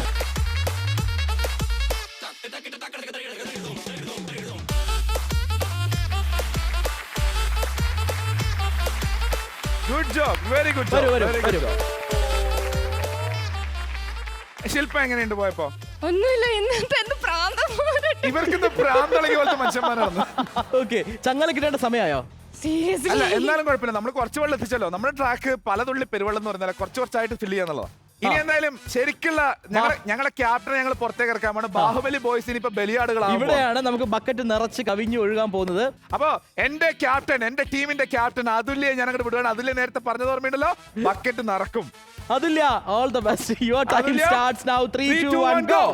Good job. Very good job. Very good job. ശില്പ എങ്ങനെയുണ്ട് പോയപ്പോ? ഒന്നുമില്ല, ഇന്നത്തെ പ്രാന്തം. ഇവർക്ക് പ്രാന്തളകി പോലത്തെ മനുഷ്യന്മാരാണ്. ഓക്കെ, ചങ്ങല കിട്ടേണ്ട സമയമായോ? സീരിയസ്ലി അല്ല, എന്നാലും കുഴപ്പമില്ല. നമ്മൾ കുറച്ച് വെള്ളം എത്തിച്ചല്ലോ. നമ്മുടെ ട്രാക്ക് പലതുള്ളി പെരുവെള്ളം എന്ന് പറഞ്ഞാൽ കുറച്ചായിട്ട് ഫില്ല് ചെയ്യാന്നുള്ളതാണ്. ഇനി എന്തായാലും ശരിക്കുള്ള ഞങ്ങളുടെ ക്യാപ്റ്റനെ ഞങ്ങൾ പുറത്തേക്ക് ഇറക്കാമാണ്. ബാഹുബലി ബോയ്സിന് ഇപ്പൊ ബലിയാടുകളാണ്. ഇവിടെയാണ് നമുക്ക് ബക്കറ്റ് നിറച്ച് കവിഞ്ഞു ഒഴുകാൻ പോകുന്നത്. അപ്പൊ എന്റെ ക്യാപ്റ്റൻ, എന്റെ ടീമിന്റെ ക്യാപ്റ്റൻ അതുല്യെ ഞാൻ അങ്ങോട്ട് വിടുകയാണ്. അതുല്യ നേരത്തെ പറഞ്ഞത് ഓർമ്മയുണ്ടല്ലോ, ബക്കറ്റ് നിറക്കും. Athulya, all the best. Your time starts now. 3 2 1 go.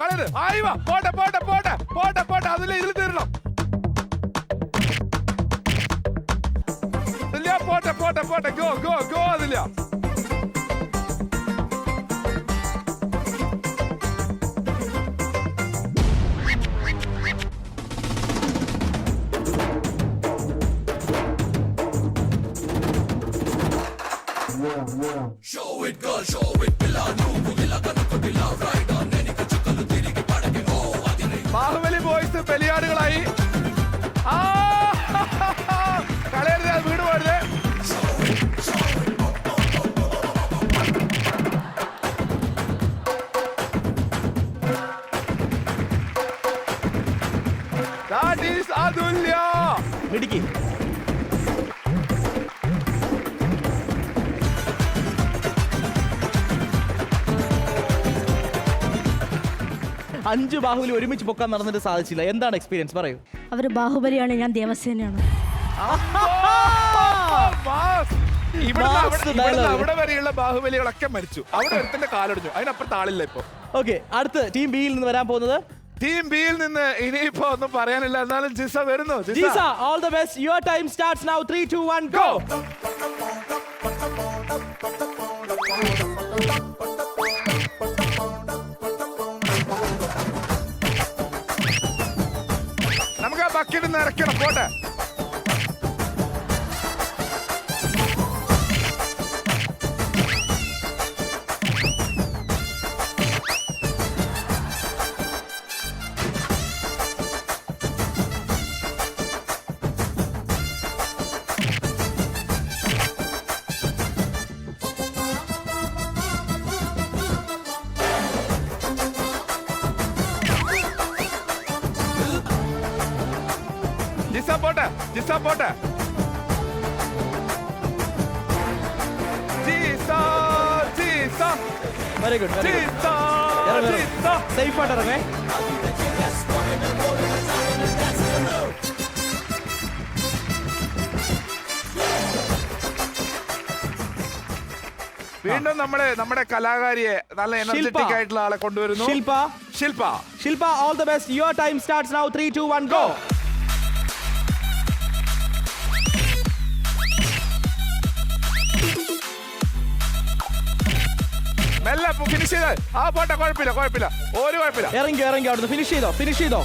കളയത് ആയിവാ. പോട്ടെ അതുല്യ ഇതിൽ തീരണം. പോട്ടെ ഗോ അതില്ല. ബാഹുബലി ബോയ്സ് ബലിയാടുകളായി. കളയരുത്, വീട് പോരുത്. That is അതുല്യ. മിടുക്കി. അഞ്ച് ബാഹുബലി ഒരുമിച്ച് പൊക്കാൻ നടന്നിട്ട് സാധിച്ചില്ല. എന്താണ് എക്സ്പീരിയൻസ്? പറയൂ. അവര് ബാഹുബലിയാണ്, ഞാൻ ദേവസേനയാണ്. അവിടെ വരെയുള്ള ബാഹുബലികളൊക്കെ മരിച്ചു. അവിടെ ഒരുത്തന്റെ കാലൊടിഞ്ഞു. അതിനപ്പുറത്ത് ആളില്ല ഇപ്പൊ. ഓക്കെ, അടുത്ത് ടീം ബിയിൽ നിന്ന് വരാൻ പോകുന്നത്? ടീം ബിയിൽ നിന്ന് ഇനിയിപ്പോ ഒന്നും പറയാനില്ല. എന്നാലും ജിസ വരുന്നു. Jisa, all the best. Your time starts now. 3 2 1 go. Bucket നിറയ്ക്കണം. പോട്ടെ. ജിസ പോട്ടെ. വെരി ഗുഡ്, സേഫ് ആയിട്ട് ഇറങ്ങേ. വീണ്ടും നമ്മുടെ കലാകാരിയെ നല്ല എനർജറ്റിക് ആയിട്ടുള്ള ആളെ കൊണ്ടുവരുന്നു. ശില്പ, all the best. Your time starts now. 3, 2, 1, go. മെല്ലെ ഫിനിഷ് ചെയ്ത്. പോട്ടെ, കുഴപ്പമില്ല, ഒരു കുഴപ്പമില്ല. ഇറങ്ങി അവിടുന്ന് ഫിനിഷ് ചെയ്തോ.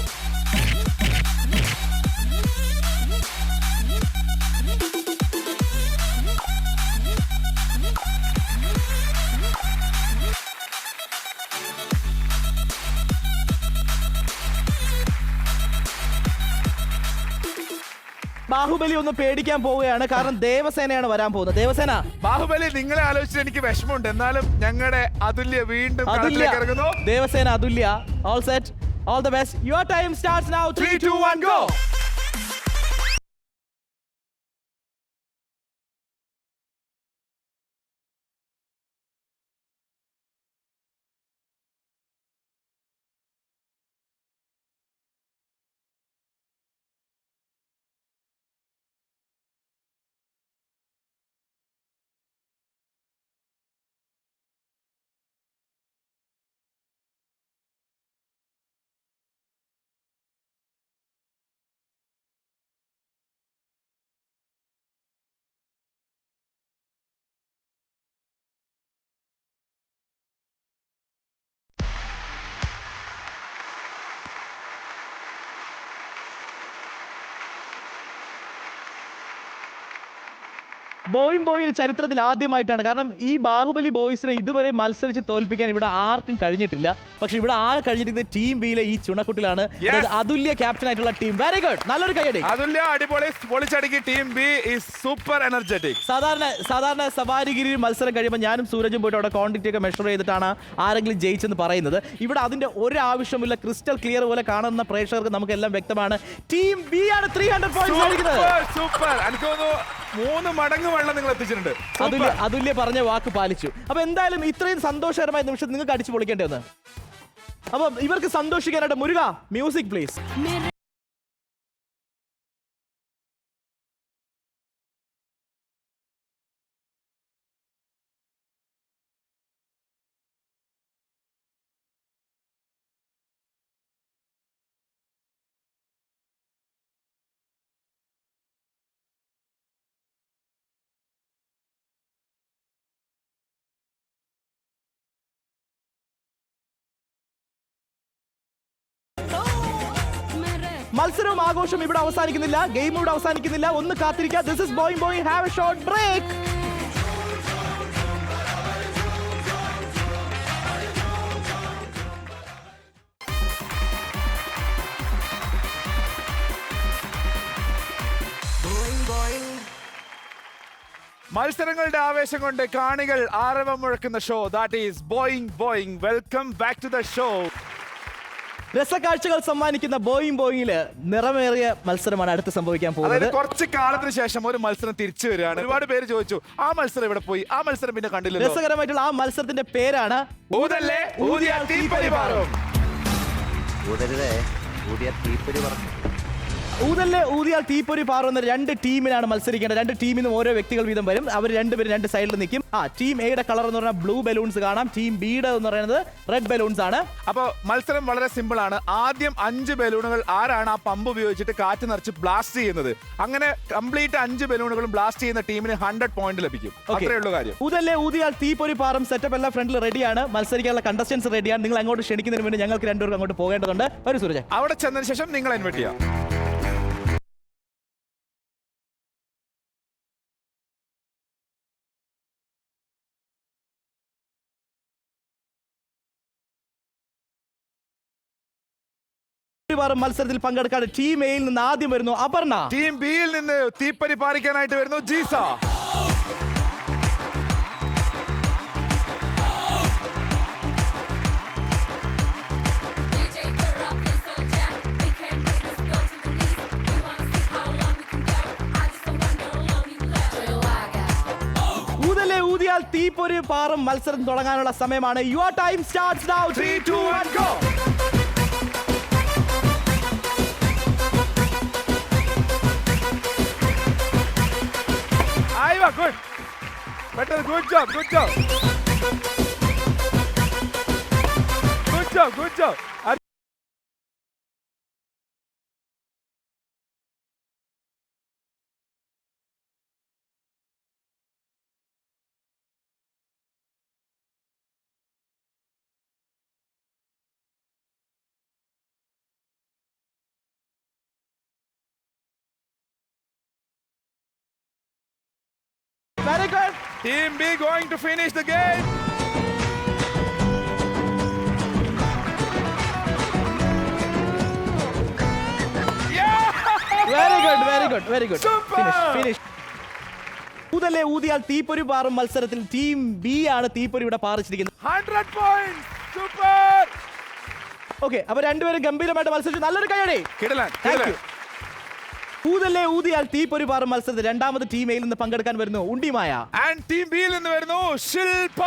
ബാഹുബലി ഒന്ന് പേടിക്കാൻ പോവുകയാണ്, കാരണം ദേവസേനയാണ് വരാൻ പോകുന്നത്. ദേവസേന, ബാഹുബലി നിങ്ങളെ ആലോചിച്ചിട്ട് എനിക്ക് വിഷമമുണ്ട്. എന്നാലും ഞങ്ങളുടെ അതുല്യ വീണ്ടും കളത്തിലേക്ക് ഇറങ്ങുന്നു. ദേവസേന, അതുല്യ, all set, all the best. Your time starts now. 3, 2, 1, go. Boeing ചരിത്രത്തിൽ ആദ്യമായിട്ടാണ്, കാരണം ഈ ബാഹുബലി ബോയ്സിനെ ഇതുവരെ മത്സരിച്ച് തോൽപ്പിക്കാൻ ഇവിടെ ആർക്കും കഴിഞ്ഞിട്ടില്ല. പക്ഷെ ഇവിടെ ആകെ കഴിഞ്ഞിരിക്കുന്നത് ടീം ബിയിലെ ഈ ചുണക്കുട്ടിലാണ്. അതുല്യ ക്യാപ്റ്റൻ ആയിട്ടുള്ള ടീം. വെരി ഗുഡ്, നല്ലൊരു കൈയടി. അതുല്യ അടിപൊളി, പൊളിച്ചടുക്കി. Team B is super energetic. സാധാരണ സവാരിഗിരി മത്സരം കഴിയുമ്പോൾ ഞാനും സൂരജും പോയിട്ട് അവിടെ ക്വാണ്ടിറ്റി ഒക്കെ മെഷർ ചെയ്തിട്ടാണ് ആരെങ്കിലും ജയിച്ചെന്ന് പറയുന്നത്. ഇവിടെ അതിന്റെ ഒരു ആവശ്യമില്ല. ക്രിസ്റ്റൽ ക്ലിയർ പോലെ കാണുന്ന പ്രേക്ഷകർക്ക് നമുക്കെല്ലാം വ്യക്തമാണ്. ടീം ബി ആണ് 300 പോയിന്റ്സ്. സൂപ്പർ. എനിക്ക് തോന്നുന്നു 3 മടങ്ങ് വെള്ളം നിങ്ങൾ എത്തിച്ചിട്ടുണ്ട്. അതുല്യ പറഞ്ഞ വാക്ക് പാലിച്ചു. അപ്പൊ എന്തായാലും ഇത്രയും സന്തോഷകരമായ നിമിഷം നിങ്ങൾക്ക് അടിച്ചു പൊളിക്കേണ്ടി വന്ന്. അപ്പൊ ഇവർക്ക് സന്തോഷിക്കാനായിട്ട് മുരുക, മ്യൂസിക് പ്ലീസ്. മത്സരവും ആഘോഷവും ഇവിടെ അവസാനിക്കുന്നില്ല, ഗെയിം ഇവിടെ അവസാനിക്കുന്നില്ല. ഒന്ന് കാത്തിരിക്കുക. This is Boing. Have a short break. മത്സരങ്ങളുടെ ആവേശം കൊണ്ട് കാണികൾ ആരവം മുഴക്കുന്ന show, that is Boing. Welcome back to the show. രസകാഴ്ചകൾ സമ്മാനിക്കുന്ന ബോയിങ്ങില് നിറമേറിയ മത്സരമാണ് അടുത്ത് സംഭവിക്കാൻ പോകുന്നത്. കുറച്ച് കാലത്തിന് ശേഷം ഒരു മത്സരം തിരിച്ചു വരികയാണ്. ഒരുപാട് പേര് ചോദിച്ചു ആ മത്സരം ഇവിടെ പോയി, ആ മത്സരം പിന്നെ കണ്ടില്ല. രസകരമായിട്ടുള്ള ആ മത്സരത്തിന്റെ പേരാണ് ഊതല്ലേ ഊതിയാൽ തീപ്പൊരി പാറും. ഊതല്ലേ ഊതിയാൽ തീപ്പൊരി പാറുന്ന 2 ടീമിനാണ് മത്സരിക്കേണ്ടത്. 2 ടീമിൽ നിന്നും ഓരോ വ്യക്തികൾ വീതം വരും. അവർ രണ്ടുപേരും 2 സൈഡിൽ നിൽക്കും. ടീം എയുടെ കളർ എന്ന് പറഞ്ഞാൽ ബ്ലൂ ബലൂൺസ് കാണാം. ടീം ബിയുടെ എന്ന് പറയുന്നത് റെഡ് ബലൂൺസ് ആണ്. അപ്പൊ മത്സരം വളരെ സിമ്പിൾ ആണ്. ആദ്യം 5 ബലൂണുകൾ ആരാണ് ആ പമ്പ് ഉപയോഗിച്ചിട്ട് കാറ്റ് നിറച്ച് ബ്ലാസ്റ്റ് ചെയ്യുന്നത്, അങ്ങനെ കംപ്ലീറ്റ് 5 ബലൂണുകളും ബ്ലാസ്റ്റ് ചെയ്യുന്ന ടീമിന് 100 പോയിന്റ് ലഭിക്കും. അത്രേ ഉള്ളൂ കാര്യം. ഊതല്ലേ ഊതിയാൽ തീപ്പൊരി പാറും സെറ്റപ്പ് എല്ലാം ഫ്രണ്ടിൽ റെഡിയാണ്. മത്സരിക്കാനുള്ള കണ്ടസ്റ്റൻസ് റെഡിയാണ്. നിങ്ങൾ അങ്ങോട്ട് ക്ഷണിക്കുന്നതിന് മുന്നേ ഞങ്ങൾക്ക് 2 പേർക്ക് അങ്ങോട്ട് പോകേണ്ടതുണ്ട്. ഒരു സൂരജ് അവിടെ ചെന്നതിന് ശേഷം നിങ്ങൾ ഇൻവൈറ്റ് ചെയ്യാം. തീപ്പൊരിപാറും മത്സരത്തിൽ പങ്കെടുക്കാൻ ടീം എയിൽ നിന്ന് ആദ്യം വരുന്നു അപർണ. ടീം ബിയിൽ നിന്ന് തീപ്പരി പാറിക്കാനായിട്ട് വരുന്നു ജീസ. ഊതല്ലേ ഊതിയാൽ തീപ്പൊരി പാറും മത്സരം തുടങ്ങാനുള്ള സമയമാണ്. Your time starts now. 3, 2, 1, go. Aiva, good. Better, good job, good job. Good job, good job. Very good. Team B going to finish the game. Yeah! Very good, very good, very good. Super. Finish. ഊതല്ലേ ഊതിയാൽ തീപ്പൊരി പാറും മത്സരത്തിൽ team B ആണ് തീപ്പൊരി ഇവിടെ പാറിച്ചിരിക്കുന്നത്. 100 points. Super. Okay, അപ്പൊ രണ്ടുപേരും ഗംഭീരമായിട്ട് മത്സരിച്ചു. നല്ലൊരു കൈയടി. കിടലൻ, Thank കിടലൻ. you. ഊതല്ലേ ഊതിയാൽ തീപ്പൊരി പാറും മത്സരത്തിൽ രണ്ടാമത് ടീം എയിൽ നിന്ന് പങ്കെടുക്കാൻ വരുന്നു ഉണ്ടിമായ. And team B യിൽ നിന്ന് വരുന്നു ശിൽപ.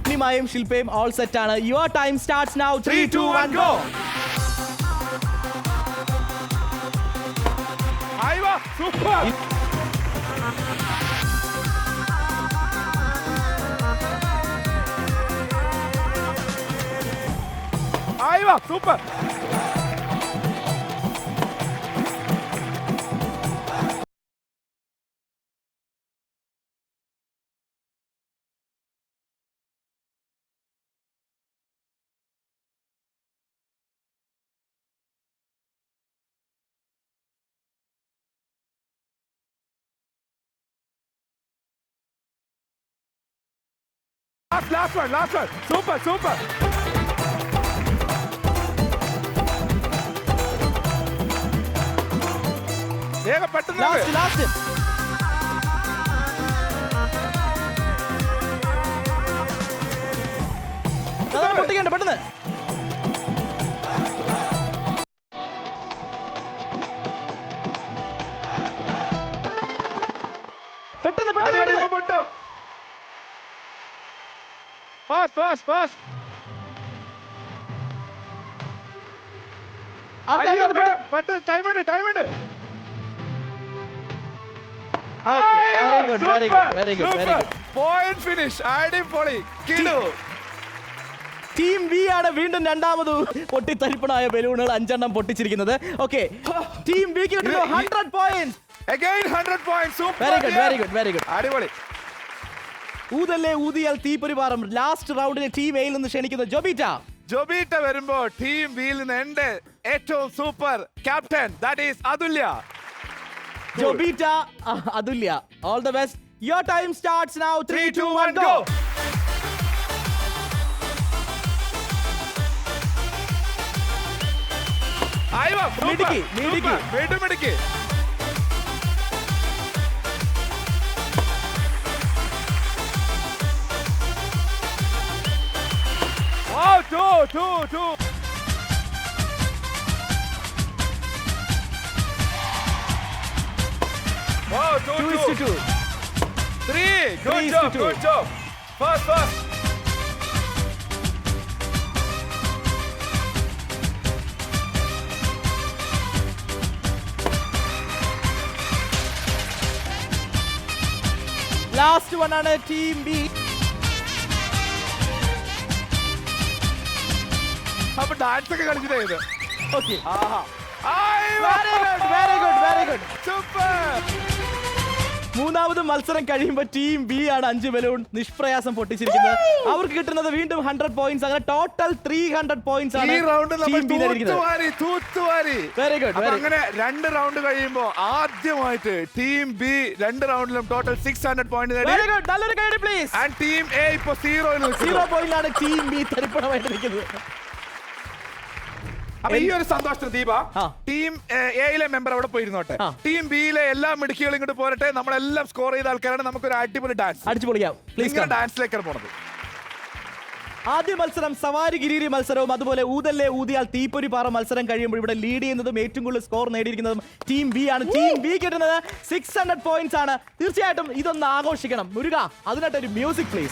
ഉണ്ണിമായും ശില്പയും ഓൾ സെറ്റ് ആണ്. Your time starts now. 3, 2, 1, go. Aiva, super. Aiva, super. Last one. Super, super. വേഗം പെട്ടെന്ന് ലാസ്റ്റ് പൊട്ടിക്കണ്ട പെട്ടെന്ന്. പെട്ടെന്ന് പെട്ടെന്ന് പൊട്ടും. Fast. അയ്യോ, പെട്ടെന്ന് ടൈം ഉണ്ട്. Very good. Point finish. അടിപൊളി. കിടു. ടീം ബി ആണ് വീണ്ടും രണ്ടാമത് പൊട്ടിത്തരിപ്പണായ ബലൂണുകൾ 5 എണ്ണം പൊട്ടിച്ചിരിക്കുന്നത്. ഓക്കെ, ടീം ബിക്ക് കിട്ടുന്നു 100 points. Again 100 points. Super. Very good. അടിപൊളി. ഊതല്ലേ ഊതിയാൽ തീപ്പൊരി പാറും ലാസ്റ്റ് റൗണ്ടിൽ ടീം എയിൽ നിന്ന് ക്ഷണിക്കുന്നു ജോബീറ്റ വരുമ്പോ ടീം ബിയിൽ നിന്ന് എന്റെ ഏറ്റവും super captain that is Athulya. Jobeeta Athulya. All the best. Your time starts now. 3, 2, 1, go. Aiva, മിടുക്കി. മിടുക്കി. Wow, two. Wow, 2:2. 3. 3:2. Good job. Fast. Last one ആണ് ടീം ബി. അപ്പൊ ഡാൻസ് ഒക്കെ കളിച്ചത്. ഓക്കെ, ആഹാ. Very good. സൂപ്പർ. മൂന്നാം മൂന്നാമത് മത്സരം കഴിയുമ്പോൾ ടീം ബി ആണ് 5 ബലൂൺ നിഷ്പ്രയാസം പൊട്ടിച്ചിരിക്കുന്നത്. അവർക്ക് കിട്ടുന്നത് വീണ്ടും 100 പോയിന്റ്സ്. അങ്ങനെ ടോട്ടൽ 300 പോയിന്റ്സ് ആണ് ഈ റൗണ്ട് നമ്മൾ ടീം ബി നേടിയിരിക്കുന്നത്. തൂത്തുവാരി. Very good. അപ്പൊ അങ്ങനെ 2 റൗണ്ട് കഴിയുമ്പോൾ ആദ്യമായിട്ട് ടീം ബി 2 റൗണ്ടിലും ടോട്ടൽ 600 പോയിന്റ് നേടി. Very good. നല്ലൊരു കൈ പ്ലീസ്. ആൻഡ് ടീം എ ഇപ്പോ 0 പോയിന്റിലാണ് ടീം ബി തരിപ്പണമായിട്ട് നിൽക്കുന്നത്. അപ്പൊ ഈ ഒരു സന്തോഷത്തിന് ദീപ ടീം എയിലെ മെമ്പർ അവിടെ പോയിരുന്നോട്ടെ, ടീം ബിയിലെ എല്ലാ മിടുക്കികളും ഇങ്ങോട്ട് പോരട്ടെ. നമ്മളെല്ലാം സ്കോർ ചെയ്ത ആൾക്കാരാണ്. നമുക്കൊരു അടിപൊളി ഡാൻസ് അടിച്ചു പൊളിക്കാം. പ്ലീസ് ഡാൻസിലേക്കാണ് പോണത്. ആദ്യ മത്സരം സവാരി ഗിരിരി മത്സരവും അതുപോലെ ഊതല്ലേ ഊതിയാൽ തീപ്പൊരി പാറ മത്സരം കഴിയുമ്പോൾ ഇവിടെ ലീഡ് ചെയ്യുന്നതും ഏറ്റവും കൂടുതൽ സ്കോർ നേടിയിരിക്കുന്നതും ടീം ബി ആണ്. ടീം ബി കിട്ടുന്നത് 600 പോയിന്റ്സ് ആണ്. തീർച്ചയായിട്ടും ഇതൊന്ന് ആഘോഷിക്കണം. മുരുക, അതിനായിട്ടൊരു മ്യൂസിക് പ്ലീസ്.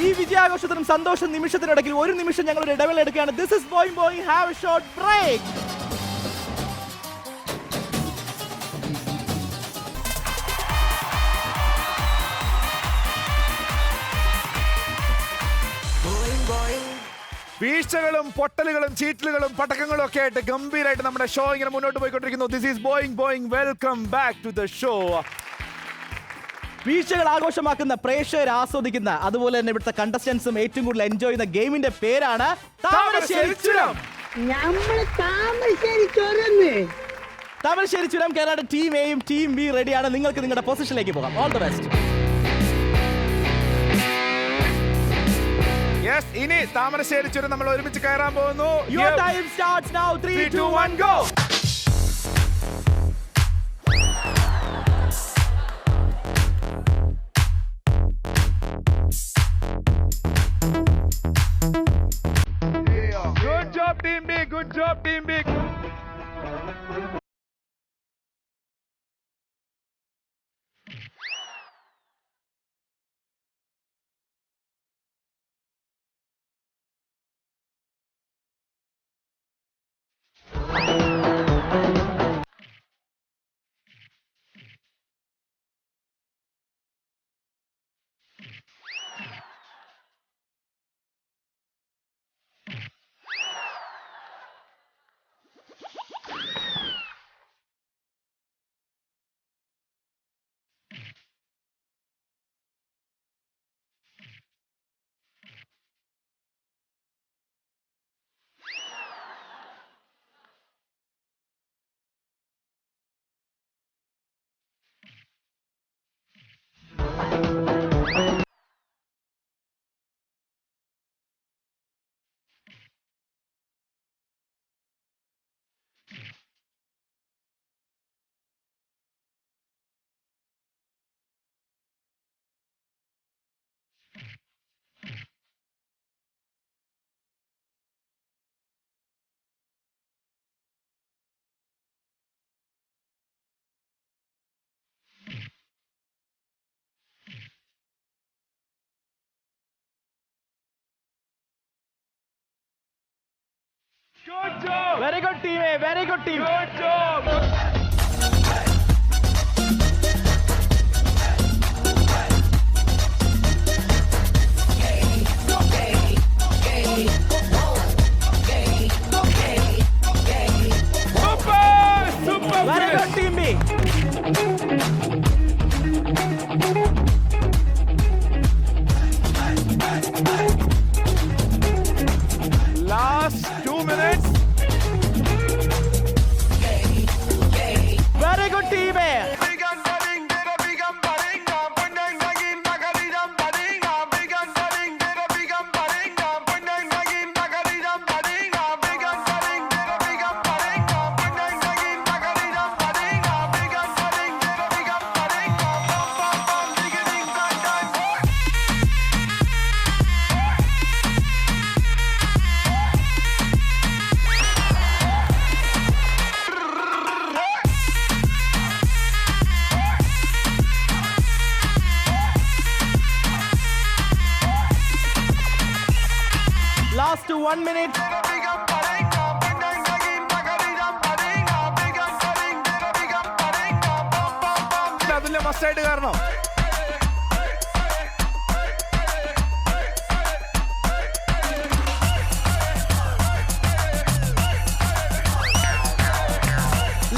ഈ വിജയാഘോഷത്തിനും സന്തോഷ നിമിഷത്തിനിടയ്ക്ക് ഒരു നിമിഷം ഞങ്ങൾ ഒരു ഇടവേള എടുക്കുകയാണ്. This is Boing Boing have a short break. വീഴ്ചകളും പൊട്ടലുകളും ചീറ്റലുകളും പടക്കങ്ങളും ഒക്കെ ആയിട്ട് ഗംഭീരമായിട്ട് നമ്മുടെ ഷോ ഇങ്ങനെ മുന്നോട്ട് പോയിക്കൊണ്ടിരിക്കുന്നു. This is Boing. Welcome back to the show. വീഴ്ചകൾ ആഘോഷമാക്കുന്ന, പ്രേക്ഷകർ ആസ്വദിക്കുന്ന, അതുപോലെ തന്നെ ഇവിടുത്തെ കണ്ടസ്റ്റൻസും ഏറ്റവും കൂടുതൽ എൻജോയ് ചെയ്യുന്ന ഗെയിമിന്റെ പേരാണ് താമരശ്ശേരി ചുരം. താമരശ്ശേരി ചുരം കേരള ടീം എയും ടീം ബി റെഡിയാണ്. നിങ്ങൾക്ക് നിങ്ങളുടെ പൊസിഷനിലേക്ക് പോകാം. All the best. യെസ്, ഇനി താമരശ്ശേരി ചുരം നമ്മൾ ഒരുമിച്ച് കയറാൻ പോകുന്നു. Your time starts now. 3, 2, 1, go. Good job, Team B. Good job, Team B. Good job. Very good team A. Very good team. Good job. Super. Very good team B. Last 2 minutes. Last 1 minute. അതുല്യ മസ്റ്റായിട്ട് കാരണം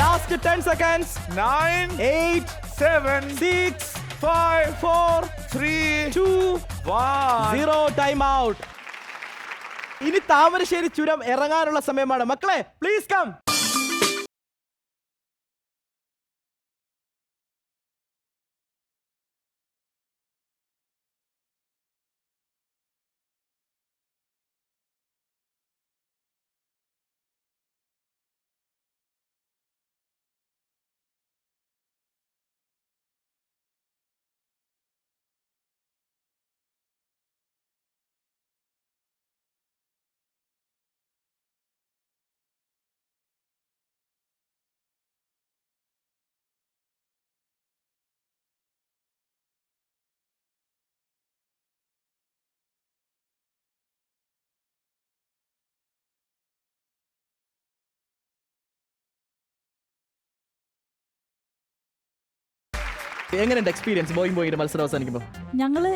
Last 10 seconds. 9 8 7 6 5 4 3 2 1 0 time out. ഇനി താമരശ്ശേരി ചുരം ഇറങ്ങാനുള്ള സമയമാണ് മക്കളെ. Please come. എങ്ങനെയുണ്ട് experience Boing മത്സരം അവസാനിക്കുമ്പോൾ? ഞങ്ങള്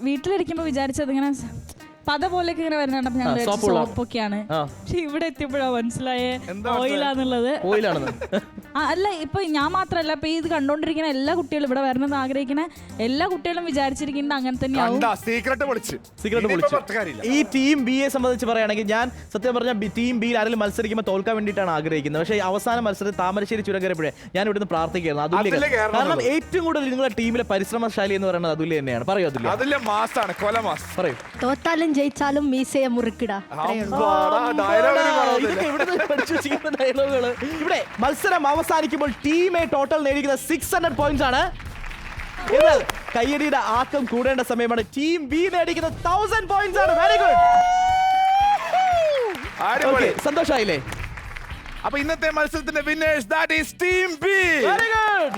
വീട്ടിലിരിക്കുമ്പോ വിചാരിച്ചത് ഇങ്ങനെ പത പോലെയൊക്കെ ഇങ്ങനെ വരുന്നുണ്ട്. ഞങ്ങൾ സോപ്പൊക്കെയാണ്. പക്ഷെ ഇവിടെ എത്തിയപ്പോഴാണ് മനസ്സിലായ ഓയിലാന്നുള്ളത്. ഓയിലാണെന്ന്. അല്ല, ഇപ്പൊ ഞാൻ മാത്രല്ല, ഇപ്പൊ ഇത് കണ്ടോണ്ടിരിക്കുന്ന എല്ലാ കുട്ടികളും, ഇവിടെ വരണമെന്ന് ആഗ്രഹിക്കുന്ന എല്ലാ കുട്ടികളും വിചാരിച്ചിരിക്കുന്നത് അങ്ങനെ തന്നെയാവും. ഈ ടീം ബി യെ സംബന്ധിച്ച് പറയുകയാണെങ്കിൽ ഞാൻ സത്യം പറഞ്ഞാൽ ടീം ബിയിൽ ആരെങ്കിലും മത്സരിക്കുമ്പോൾ തോൽക്കാൻ വേണ്ടിയിട്ടാണ് ആഗ്രഹിക്കുന്നത്. പക്ഷേ അവസാന മത്സരത്തിൽ താമരശ്ശേരി ചുരം കയറിയപ്പോഴേ ഞാൻ ഇവിടുന്ന് പ്രാർത്ഥിക്കുകയായിരുന്നു അതുല്യ. കാരണം ഏറ്റവും കൂടുതൽ നിങ്ങളുടെ ടീമിലെ പരിശ്രമശാലി എന്ന് പറയുന്നത് അതുല്യ തന്നെയാണ്. പറയൂ അതുല്യ. പറയൂ. തോറ്റാലും ജയിച്ചാലും മീസയെ മുറുക്കിട. ഇവിടെ മത്സരം അവസാനിക്കുമ്പോൾ ടീം എ ടോട്ടൽ നേടിയിരിക്കുന്നത് 600 പോയിന്റ്സ് ആണ്. എന്നാൽ കയ്യടിയുടെ ആക്കം കൂടേണ്ട സമയമാണ്. ടീം ബി നേടിയിരിക്കുന്നത് 1000 പോയിന്റ്സ് ആണ്. Very good. സന്തോഷായില്ലേ? അപ്പൊ ഇന്നത്തെ മത്സരത്തിന്റെ winners that is team B. Very good.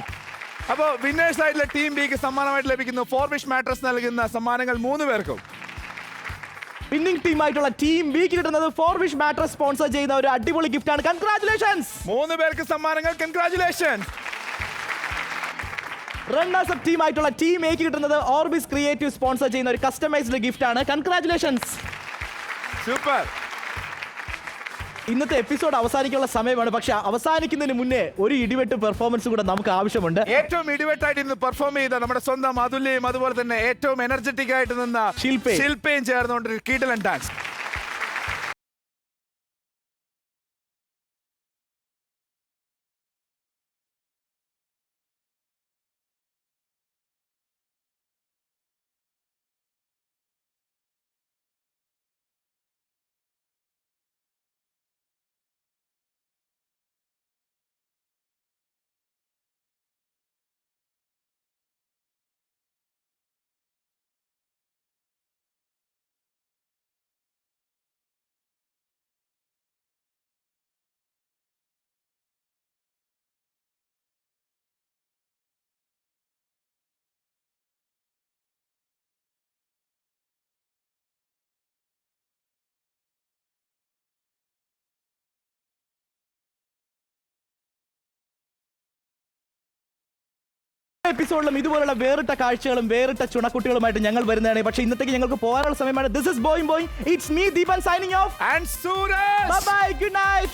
അപ്പൊ വിന്നേഴ്സ് ആയിട്ടുള്ള ടീം ബിക്ക് സമ്മാനമായിട്ട് ലഭിക്കുന്നു ഫോർവിഷ് മാട്രസ് നൽകുന്ന സമ്മാനങ്ങൾ 3 പേർക്കും. വിന്നിംഗ് ടീം ആയിട്ടുള്ള ടീം ബിക്ക് കിട്ടുന്നത് ഫോർവിഷ് മാട്രസ് സ്പോൺസർ ചെയ്യുന്ന ഒരു അടിപൊളി ഗിഫ്റ്റ് ആണ്. കൺഗ്രാറ്റുലേഷൻസ്. 3 പേർക്ക് സമ്മാനങ്ങൾ. കൺഗ്രാറ്റുലേഷൻസ്. റണ്ണേഴ്സ് അപ്പ് ടീം ആയിട്ടുള്ള ടീം എക്ക് കിട്ടുന്നത് ഓർബിസ് ക്രിയേറ്റീവ് സ്പോൺസർ ചെയ്യുന്ന ഒരു കസ്റ്റമൈസ്ഡ് ഗിഫ്റ്റ് ആണ്. കൺഗ്രാറ്റുലേഷൻസ്. സൂപ്പർ. ഇന്നത്തെ എപ്പിസോഡ് അവസാനിക്കാനുള്ള സമയമാണ്. പക്ഷെ അവസാനിക്കുന്നതിന് മുന്നേ ഒരു ഇടിവെട്ട് പെർഫോമൻസ് കൂടെ നമുക്ക് ആവശ്യമുണ്ട്. ഏറ്റവും ഇടിവെട്ടായിട്ട് ഇന്ന് പെർഫോം ചെയ്ത നമ്മുടെ സ്വന്തം അതുല്യയും അതുപോലെ തന്നെ ഏറ്റവും എനർജറ്റിക് ആയിട്ട് നിന്ന ശില്പയും ചേർന്നുകൊണ്ട് കിടിലൻ ഡാൻസ്. എപ്പിസോഡിലും ഇതുപോലുള്ള വേറിട്ട കാഴ്ചകളും വേറിട്ട ചുണക്കുട്ടികളുമായിട്ട് ഞങ്ങൾ വരുന്നതാണ്. പക്ഷേ ഇന്നത്തേക്ക് ഞങ്ങൾക്ക് പോകാനുള്ള സമയമാണ്. This is Boing. It's me Deepan signing off. And Sooraj. Bye bye. Good night.